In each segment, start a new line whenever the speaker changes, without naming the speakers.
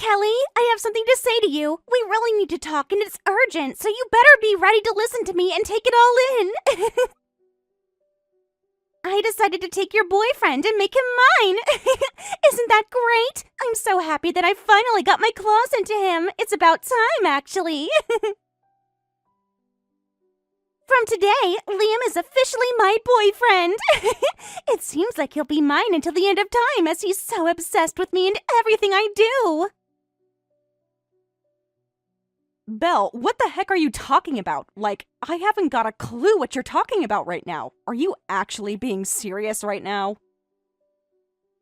Kelly, I have something to say to you. We really need to talk and it's urgent, so you better be ready to listen to me and take it all in. I decided to take your boyfriend and make him mine. Isn't that great? I'm so happy that I finally got my claws into him. It's about time, actually. From today, Liam is officially my boyfriend. It seems like he'll be mine until the end of time as he's so obsessed with me and everything I do.
Belle, what the heck are you talking about? Like, I haven't got a clue what you're talking about right now. Are you actually being serious right now?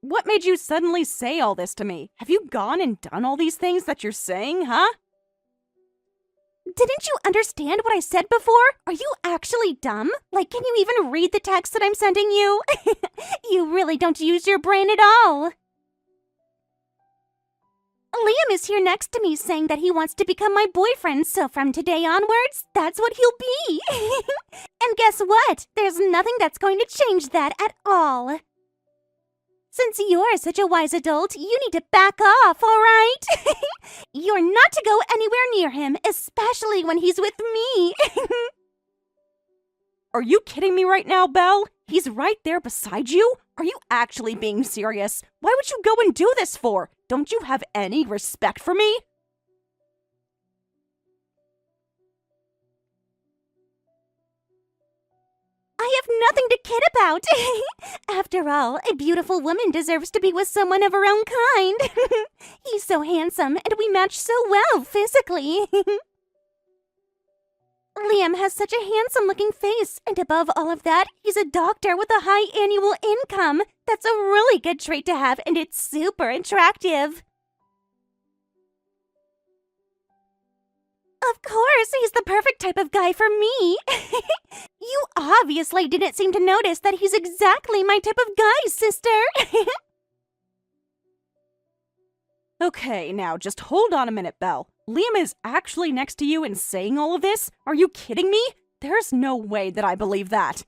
What made you suddenly say all this to me? Have you gone and done all these things that you're saying, huh?
Didn't you understand what I said before? Are you actually dumb? Like, can you even read the text that I'm sending you? You really don't use your brain at all. Liam is here next to me saying that he wants to become my boyfriend, so from today onwards, that's what he'll be. And guess what? There's nothing that's going to change that at all. Since you're such a wise adult, you need to back off, all right? You're not to go anywhere near him, especially when he's with me.
Are you kidding me right now, Belle? He's right there beside you? Are you actually being serious? Why would you go and do this for? Don't you have any respect for me?
I have nothing to kid about. After all, a beautiful woman deserves to be with someone of her own kind. He's so handsome, and we match so well physically. Liam has such a handsome-looking face, and above all of that, he's a doctor with a high annual income. That's a really good trait to have, and it's super attractive. Of course, he's the perfect type of guy for me. You obviously didn't seem to notice that he's exactly my type of guy, sister.
Okay, now just hold on a minute, Belle. Liam is actually next to you and saying all of this? Are you kidding me? There's no way that I believe that.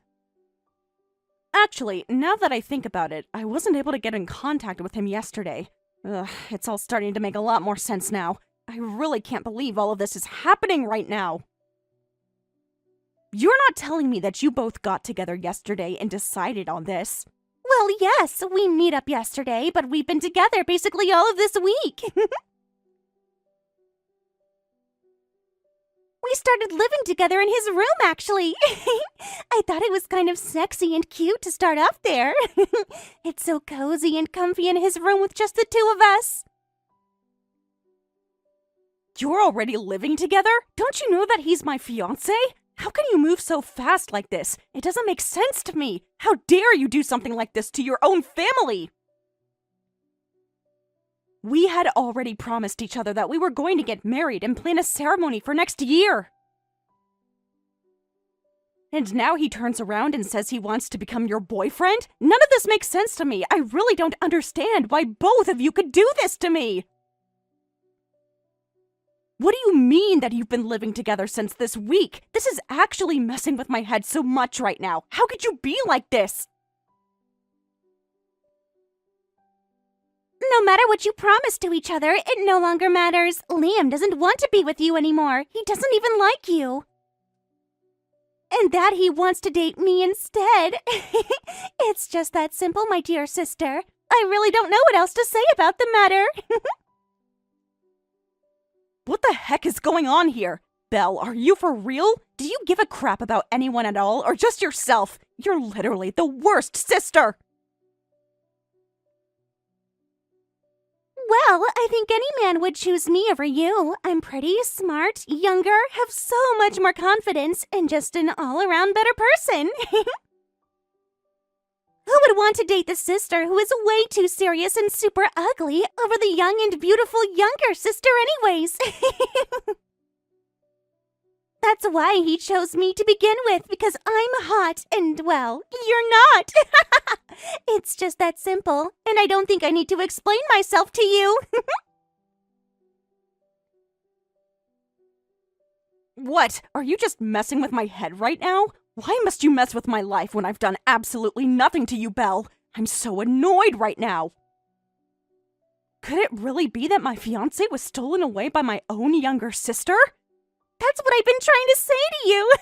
Actually, now that I think about it, I wasn't able to get in contact with him yesterday. It's all starting to make a lot more sense now. I really can't believe all of this is happening right now. You're not telling me that you both got together yesterday and decided on this.
Well, yes, we meet up yesterday, but we've been together basically all of this week. We started living together in his room, actually. I thought it was kind of sexy and cute to start off there. It's so cozy and comfy in his room with just the two of us.
You're already living together? Don't you know that he's my fiancé? How can you move so fast like this? It doesn't make sense to me. How dare you do something like this to your own family? We had already promised each other that we were going to get married and plan a ceremony for next year. And now he turns around and says he wants to become your boyfriend? None of this makes sense to me. I really don't understand why both of you could do this to me. What do you mean that you've been living together since this week? This is actually messing with my head so much right now. How could you be like this?
No matter what you promise to each other, it no longer matters. Liam doesn't want to be with you anymore. He doesn't even like you. And that he wants to date me instead. It's just that simple, my dear sister. I really don't know what else to say about the matter.
What the heck is going on here? Belle, are you for real? Do you give a crap about anyone at all, or just yourself? You're literally the worst sister!
Well, I think any man would choose me over you. I'm pretty, smart, younger, have so much more confidence, and just an all-around better person. Who would want to date the sister who is way too serious and super ugly over the young and beautiful younger sister anyways? That's why he chose me to begin with, because I'm hot and, well, you're not. It's just that simple, and I don't think I need to explain myself to you.
What? Are you just messing with my head right now? Why must you mess with my life when I've done absolutely nothing to you, Belle? I'm so annoyed right now. Could it really be that my fiancé was stolen away by my own younger sister?
That's what I've been trying to say to you.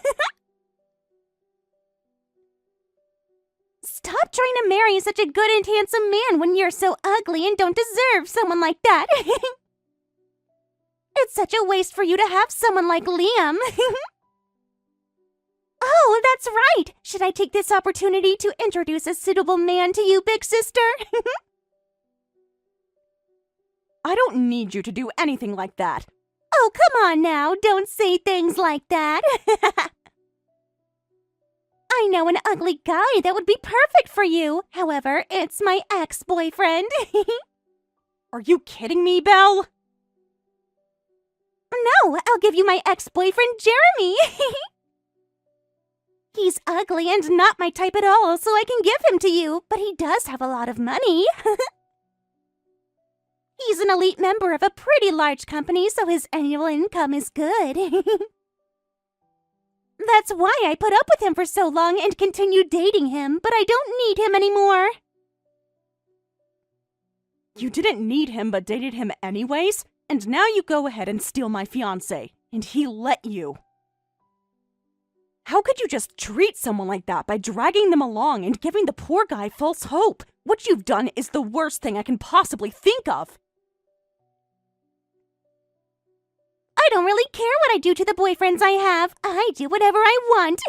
Stop trying to marry such a good and handsome man when you're so ugly and don't deserve someone like that. It's such a waste for you to have someone like Liam. Oh, that's right! Should I take this opportunity to introduce a suitable man to you, big sister?
I don't need you to do anything like that.
Oh, come on now, don't say things like that. I know an ugly guy that would be perfect for you. However, it's my ex-boyfriend.
Are you kidding me, Belle?
No, I'll give you my ex-boyfriend, Jeremy. He's ugly and not my type at all, so I can give him to you, but he does have a lot of money. He's an elite member of a pretty large company, so his annual income is good. That's why I put up with him for so long and continued dating him, but I don't need him anymore.
You didn't need him but dated him anyways, and now you go ahead and steal my fiancé, and he let you. How could you just treat someone like that by dragging them along and giving the poor guy false hope? What you've done is the worst thing I can possibly think of.
I don't really care what I do to the boyfriends I have. I do whatever I want.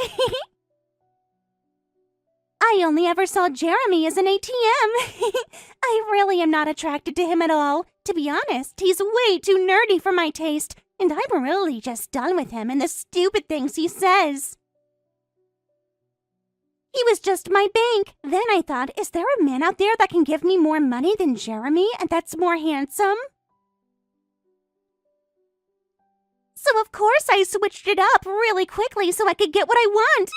I only ever saw Jeremy as an ATM. I really am not attracted to him at all. To be honest, he's way too nerdy for my taste, and I'm really just done with him and the stupid things he says. He was just my bank. Then I thought, is there a man out there that can give me more money than Jeremy and that's more handsome? So of course I switched it up really quickly so I could get what I want.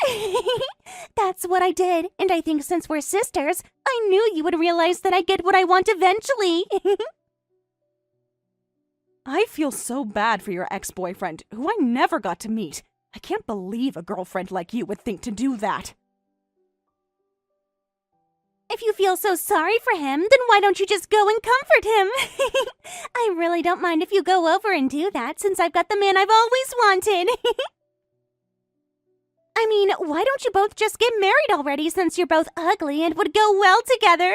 That's what I did, and I think since we're sisters, I knew you would realize that I get what I want eventually.
I feel so bad for your ex-boyfriend, who I never got to meet. I can't believe a girlfriend like you would think to do that.
If you feel so sorry for him, then why don't you just go and comfort him? I really don't mind if you go over and do that, since I've got the man I've always wanted. I mean, why don't you both just get married already, since you're both ugly and would go well together?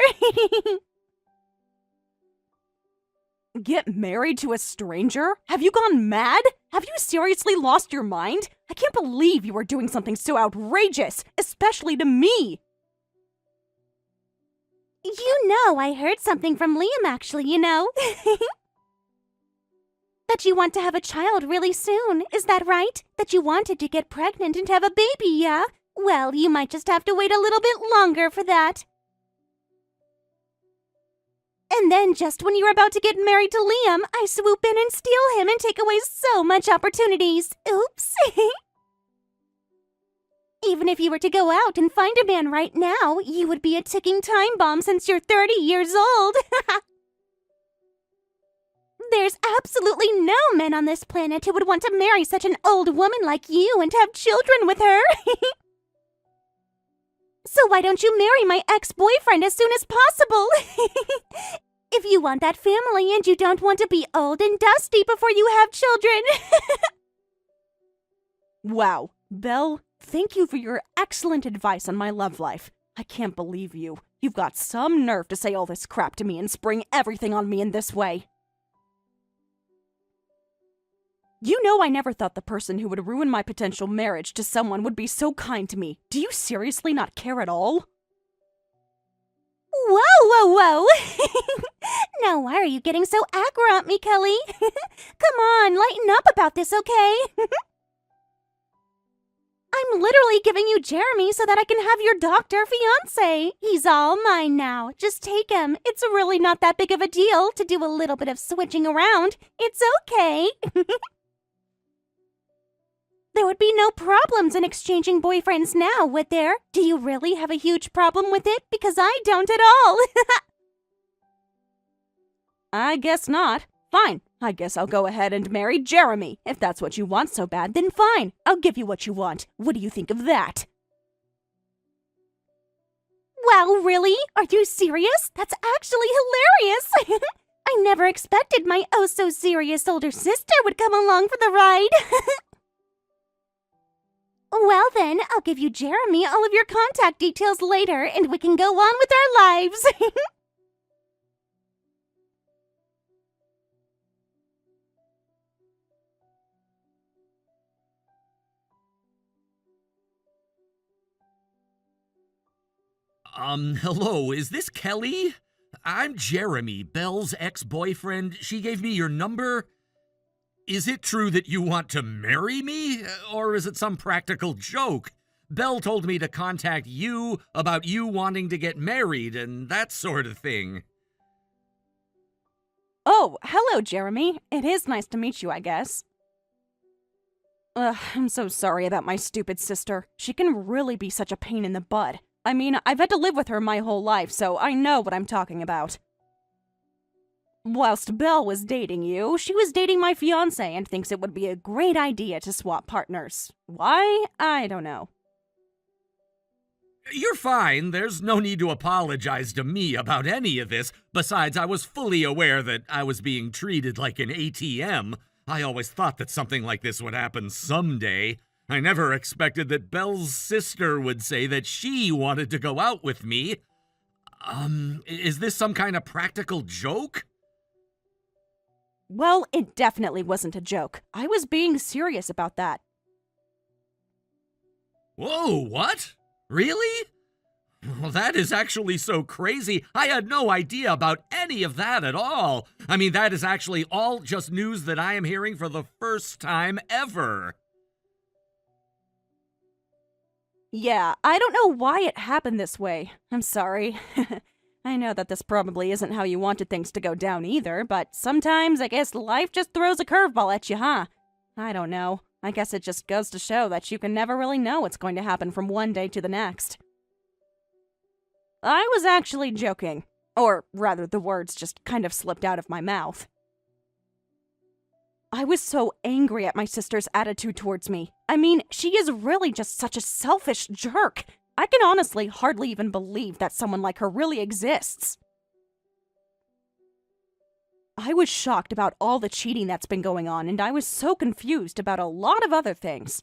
Get married to a stranger? Have you gone mad? Have you seriously lost your mind? I can't believe you are doing something so outrageous, especially to me.
You know, I heard something from Liam actually, you know. That you want to have a child really soon, is that right? That you wanted to get pregnant and have a baby, yeah? Well, you might just have to wait a little bit longer for that. And then just when you're about to get married to Liam, I swoop in and steal him and take away so much opportunities. Oops. Even if you were to go out and find a man right now, you would be a ticking time bomb since you're 30 years old. There's absolutely no men on this planet who would want to marry such an old woman like you and have children with her. So why don't you marry my ex-boyfriend as soon as possible? If you want that family and you don't want to be old and dusty before you have children.
Wow, Belle, thank you for your excellent advice on my love life. I can't believe you. You've got some nerve to say all this crap to me and spring everything on me in this way. You know I never thought the person who would ruin my potential marriage to someone would be so kind to me. Do you seriously not care at all?
Whoa! Now why are you getting so aggro at me, Kelly? Come on, lighten up about this, okay? I'm literally giving you Jeremy so that I can have your doctor fiancé. He's all mine now. Just take him. It's really not that big of a deal to do a little bit of switching around. It's okay. There would be no problems in exchanging boyfriends now, would there? Do you really have a huge problem with it? Because I don't at all.
I guess not. Fine. I guess I'll go ahead and marry Jeremy. If that's what you want so bad, then fine. I'll give you what you want. What do you think of that?
Wow, really? Are you serious? That's actually hilarious. I never expected my oh-so-serious older sister would come along for the ride. Well then, I'll give you Jeremy all of your contact details later, and we can go on with our lives.
Hello, is this Kelly? I'm Jeremy, Belle's ex-boyfriend. She gave me your number. Is it true that you want to marry me? Or is it some practical joke? Belle told me to contact you about you wanting to get married and that sort of thing.
Oh, hello, Jeremy. It is nice to meet you, I guess. I'm so sorry about my stupid sister. She can really be such a pain in the butt. I mean, I've had to live with her my whole life, so I know what I'm talking about. Whilst Belle was dating you, she was dating my fiancé and thinks it would be a great idea to swap partners. Why? I don't know.
You're fine. There's no need to apologize to me about any of this. Besides, I was fully aware that I was being treated like an ATM. I always thought that something like this would happen someday. I never expected that Belle's sister would say that she wanted to go out with me. Is this some kind of practical joke?
Well, it definitely wasn't a joke. I was being serious about that.
Whoa, what? Really? Well, that is actually so crazy. I had no idea about any of that at all. I mean, that is actually all just news that I am hearing for the first time ever.
Yeah, I don't know why it happened this way. I'm sorry. I know that this probably isn't how you wanted things to go down either, but sometimes I guess life just throws a curveball at you, huh? I don't know. I guess it just goes to show that you can never really know what's going to happen from one day to the next. I was actually joking. Or rather, the words just kind of slipped out of my mouth. I was so angry at my sister's attitude towards me. I mean, she is really just such a selfish jerk. I can honestly hardly even believe that someone like her really exists. I was shocked about all the cheating that's been going on, and I was so confused about a lot of other things.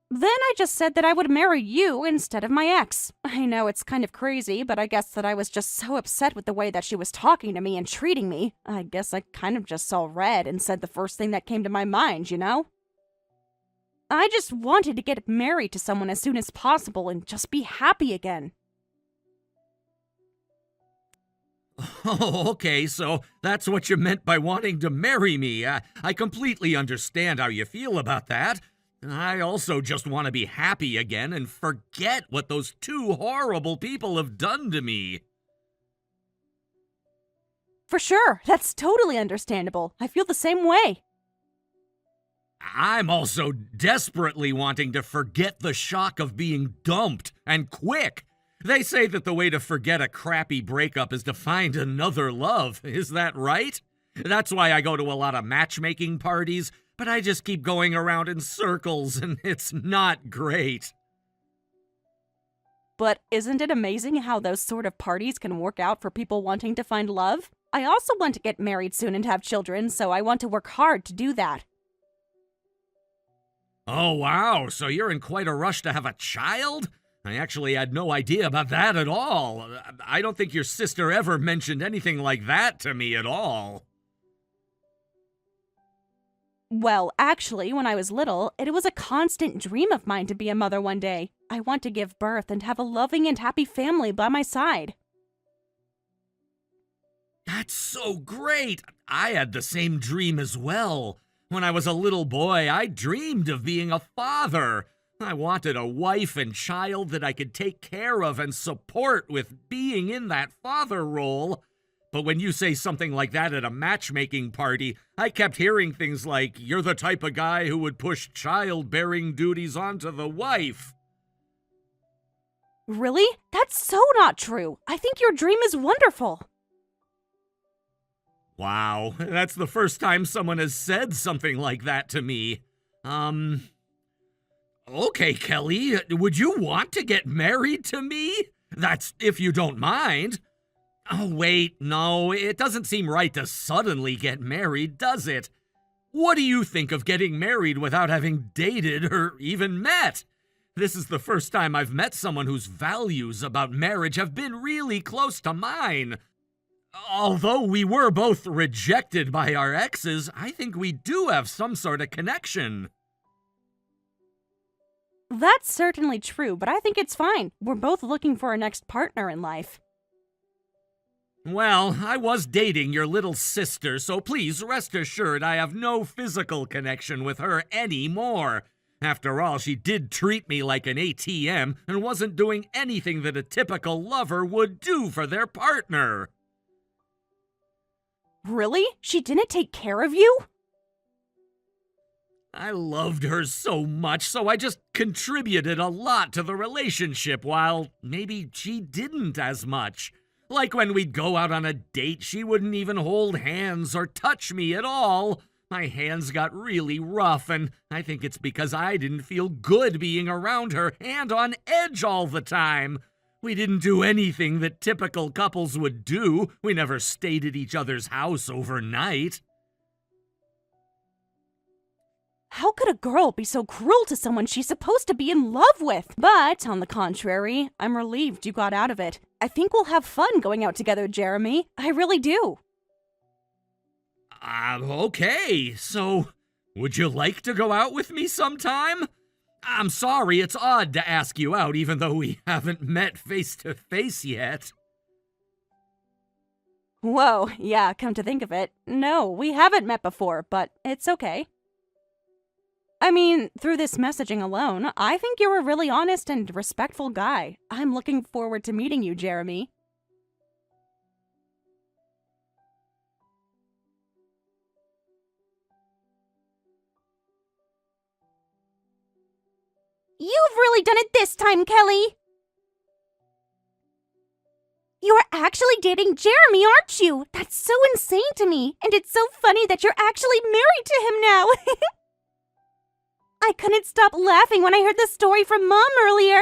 Then I just said that I would marry you instead of my ex. I know it's kind of crazy, but I guess that I was just so upset with the way that she was talking to me and treating me. I guess I kind of just saw red and said the first thing that came to my mind, you know? I just wanted to get married to someone as soon as possible and just be happy again.
Oh, okay, so that's what you meant by wanting to marry me. I completely understand how you feel about that. I also just want to be happy again and forget what those two horrible people have done to me.
For sure, that's totally understandable. I feel the same way.
I'm also desperately wanting to forget the shock of being dumped, and quick. They say that the way to forget a crappy breakup is to find another love. Is that right? That's why I go to a lot of matchmaking parties, but I just keep going around in circles, and it's not great.
But isn't it amazing how those sort of parties can work out for people wanting to find love? I also want to get married soon and have children, so I want to work hard to do that.
Oh, wow, so you're in quite a rush to have a child? I actually had no idea about that at all. I don't think your sister ever mentioned anything like that to me at all.
Well, actually, when I was little, it was a constant dream of mine to be a mother one day. I want to give birth and have a loving and happy family by my side.
That's so great! I had the same dream as well. When I was a little boy, I dreamed of being a father. I wanted a wife and child that I could take care of and support with being in that father role. But when you say something like that at a matchmaking party, I kept hearing things like, you're the type of guy who would push childbearing duties onto the wife.
Really? That's so not true. I think your dream is wonderful.
Wow, that's the first time someone has said something like that to me. Okay, Kelly, would you want to get married to me? That's if you don't mind. Oh, wait, no, it doesn't seem right to suddenly get married, does it? What do you think of getting married without having dated or even met? This is the first time I've met someone whose values about marriage have been really close to mine. Although we were both rejected by our exes, I think we do have some sort of connection.
That's certainly true, but I think it's fine. We're both looking for our next partner in life.
Well, I was dating your little sister, so please rest assured I have no physical connection with her anymore. After all, she did treat me like an ATM and wasn't doing anything that a typical lover would do for their partner.
Really? She didn't take care of you?
I loved her so much, so I just contributed a lot to the relationship, while maybe she didn't as much. Like when we'd go out on a date, she wouldn't even hold hands or touch me at all. My hands got really rough, and I think it's because I didn't feel good being around her and on edge all the time. We didn't do anything that typical couples would do. We never stayed at each other's house overnight.
How could a girl be so cruel to someone she's supposed to be in love with? But, on the contrary, I'm relieved you got out of it. I think we'll have fun going out together, Jeremy. I really do.
Okay, so would you like to go out with me sometime? I'm sorry, it's odd to ask you out even though we haven't met face to face yet.
Whoa, yeah, come to think of it. No, we haven't met before, but it's okay. I mean, through this messaging alone, I think you're a really honest and respectful guy. I'm looking forward to meeting you, Jeremy.
You've really done it this time, Kelly! You're actually dating Jeremy, aren't you? That's so insane to me, and it's so funny that you're actually married to him now! I couldn't stop laughing when I heard the story from Mom earlier.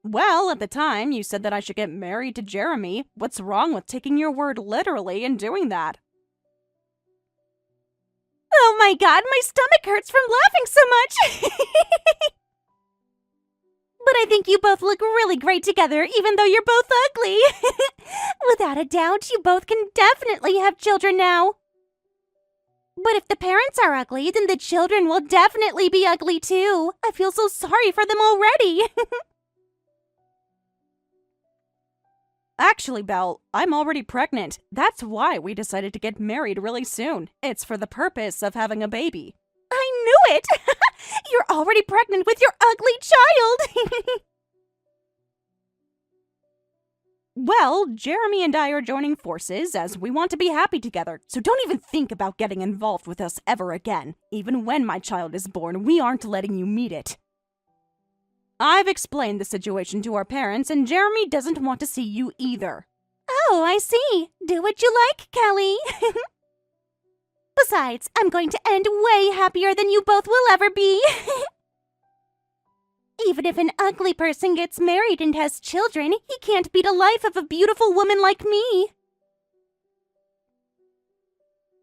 Well, at the time, you said that I should get married to Jeremy. What's wrong with taking your word literally and doing that?
Oh my god, my stomach hurts from laughing so much! But I think you both look really great together, even though you're both ugly. Without a doubt, you both can definitely have children now. But if the parents are ugly, then the children will definitely be ugly too. I feel so sorry for them already.
Actually, Belle, I'm already pregnant. That's why we decided to get married really soon. It's for the purpose of having a baby.
I knew it! You're already pregnant with your ugly child!
Well, Jeremy and I are joining forces as we want to be happy together, so don't even think about getting involved with us ever again. Even when my child is born, we aren't letting you meet it. I've explained the situation to our parents, and Jeremy doesn't want to see you either.
Oh, I see. Do what you like, Kelly. Besides, I'm going to end way happier than you both will ever be. Even if an ugly person gets married and has children, he can't beat a life of a beautiful woman like me.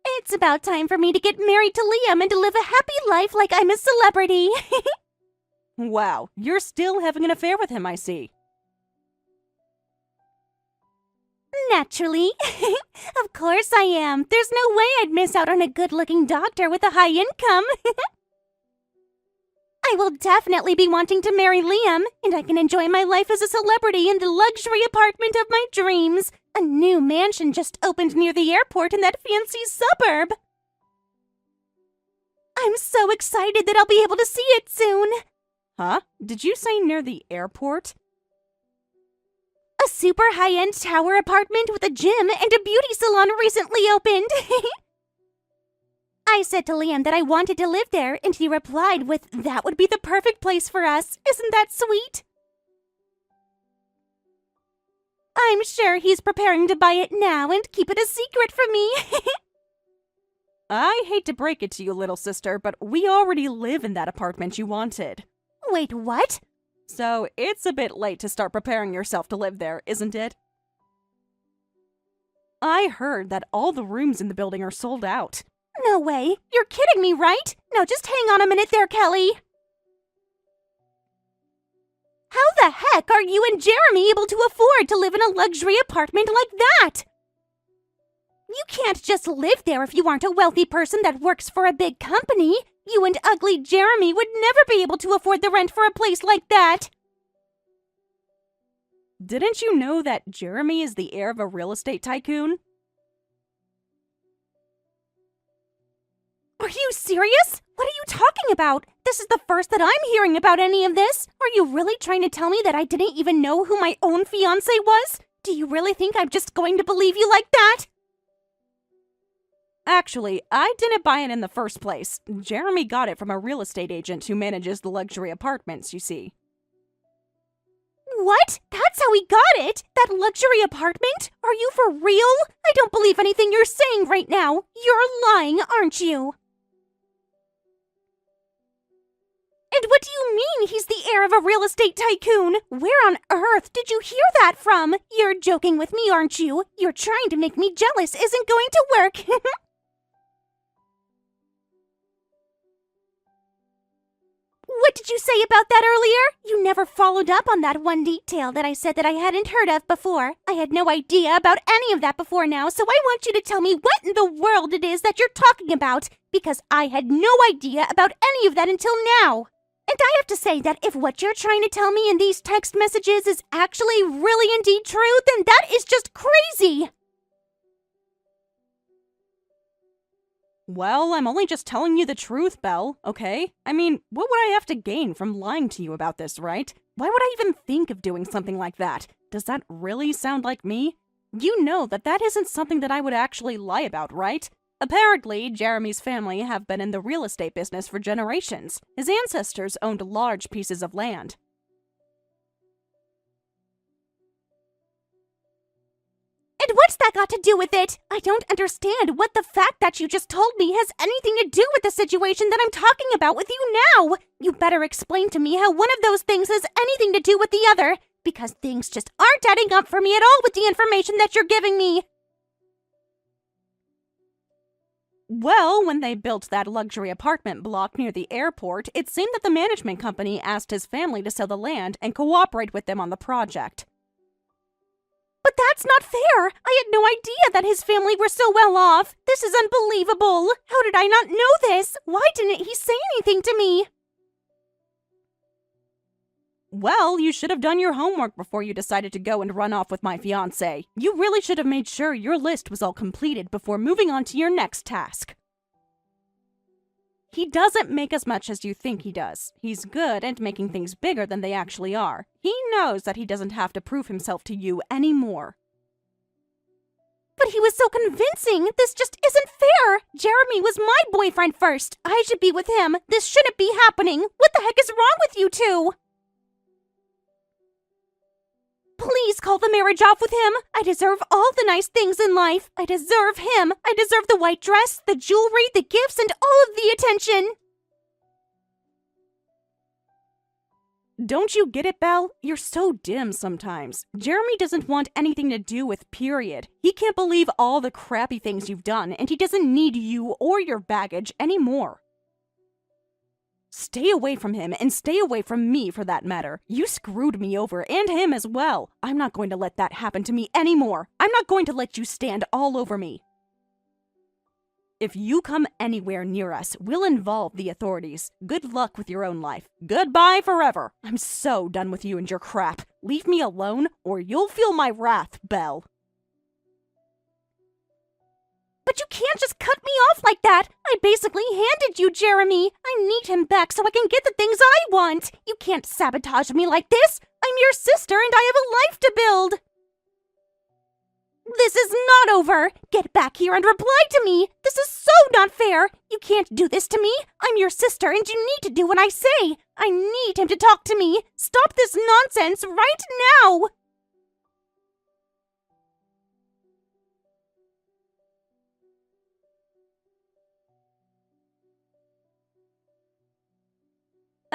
It's about time for me to get married to Liam and to live a happy life like I'm a celebrity.
Wow, you're still having an affair with him, I see.
Naturally. Of course I am. There's no way I'd miss out on a good-looking doctor with a high income. I will definitely be wanting to marry Liam, and I can enjoy my life as a celebrity in the luxury apartment of my dreams. A new mansion just opened near the airport in that fancy suburb. I'm so excited that I'll be able to see it soon.
Huh? Did you say near the airport?
A super high-end tower apartment with a gym and a beauty salon recently opened. I said to Liam that I wanted to live there, and he replied with, "That would be the perfect place for us. Isn't that sweet?" I'm sure he's preparing to buy it now and keep it a secret from me.
I hate to break it to you, little sister, but we already live in that apartment you wanted.
Wait, what?
So it's a bit late to start preparing yourself to live there, isn't it? I heard that all the rooms in the building are sold out.
No way. You're kidding me, right? Now just hang on a minute there, Kelly. How the heck are you and Jeremy able to afford to live in a luxury apartment like that? You can't just live there if you aren't a wealthy person that works for a big company. You and ugly Jeremy would never be able to afford the rent for a place like that.
Didn't you know that Jeremy is the heir of a real estate tycoon?
Are you serious? What are you talking about? This is the first that I'm hearing about any of this. Are you really trying to tell me that I didn't even know who my own fiancé was? Do you really think I'm just going to believe you like that?
Actually, I didn't buy it in the first place. Jeremy got it from a real estate agent who manages the luxury apartments, you see.
What? That's how he got it? That luxury apartment? Are you for real? I don't believe anything you're saying right now. You're lying, aren't you? And what do you mean he's the heir of a real estate tycoon? Where on earth did you hear that from? You're joking with me, aren't you? You're trying to make me jealous isn't going to work. What did you say about that earlier? You never followed up on that one detail that I said that I hadn't heard of before. I had no idea about any of that before now, so I want you to tell me what in the world it is that you're talking about, because I had no idea about any of that until now. And I have to say that if what you're trying to tell me in these text messages is actually really indeed true, then that is just crazy.
Well, I'm only just telling you the truth, Belle, okay? I mean, what would I have to gain from lying to you about this, right? Why would I even think of doing something like that? Does that really sound like me? You know that that isn't something that I would actually lie about, right? Apparently, Jeremy's family have been in the real estate business for generations. His ancestors owned large pieces of land.
And what's that got to do with it? I don't understand what the fact that you just told me has anything to do with the situation that I'm talking about with you now. You better explain to me how one of those things has anything to do with the other, because things just aren't adding up for me at all with the information that you're giving me.
Well, when they built that luxury apartment block near the airport, it seemed that the management company asked his family to sell the land and cooperate with them on the project.
But that's not fair! I had no idea that his family were so well off! This is unbelievable! How did I not know this? Why didn't he say anything to me?
Well, you should have done your homework before you decided to go and run off with my fiancé. You really should have made sure your list was all completed before moving on to your next task. He doesn't make as much as you think he does. He's good at making things bigger than they actually are. He knows that he doesn't have to prove himself to you anymore.
But he was so convincing! This just isn't fair! Jeremy was my boyfriend first! I should be with him! This shouldn't be happening! What the heck is wrong with you two? Please call the marriage off with him! I deserve all the nice things in life! I deserve him! I deserve the white dress, the jewelry, the gifts, and all of the attention!
Don't you get it, Belle? You're so dim sometimes. Jeremy doesn't want anything to do with period. He can't believe all the crappy things you've done, and he doesn't need you or your baggage anymore. Stay away from him, and stay away from me for that matter. You screwed me over, and him as well. I'm not going to let that happen to me anymore. I'm not going to let you stand all over me. If you come anywhere near us, we'll involve the authorities. Good luck with your own life. Goodbye forever. I'm so done with you and your crap. Leave me alone, or you'll feel my wrath, Belle.
But you can't just cut me off like that! I basically handed you Jeremy! I need him back so I can get the things I want! You can't sabotage me like this! I'm your sister and I have a life to build! This is not over! Get back here and reply to me! This is so not fair! You can't do this to me! I'm your sister and you need to do what I say! I need him to talk to me! Stop this nonsense right now!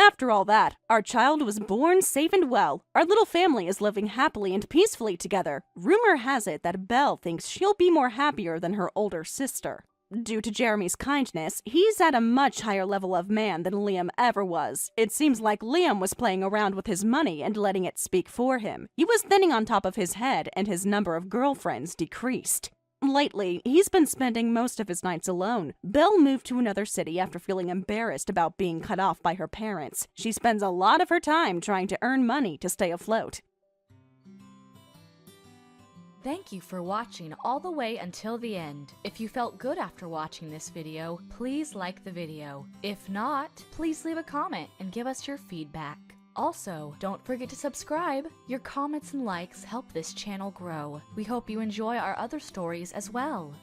After all that, our child was born safe and well. Our little family is living happily and peacefully together. Rumor has it that Belle thinks she'll be more happier than her older sister. Due to Jeremy's kindness, he's at a much higher level of man than Liam ever was. It seems like Liam was playing around with his money and letting it speak for him. He was thinning on top of his head, and his number of girlfriends decreased. Lately, he's been spending most of his nights alone. Belle moved to another city after feeling embarrassed about being cut off by her parents. She spends a lot of her time trying to earn money to stay afloat.
Thank you for watching all the way until the end. If you felt good after watching this video, please like the video. If not, please leave a comment and give us your feedback. Also, don't forget to subscribe. Your comments and likes help this channel grow. We hope you enjoy our other stories as well.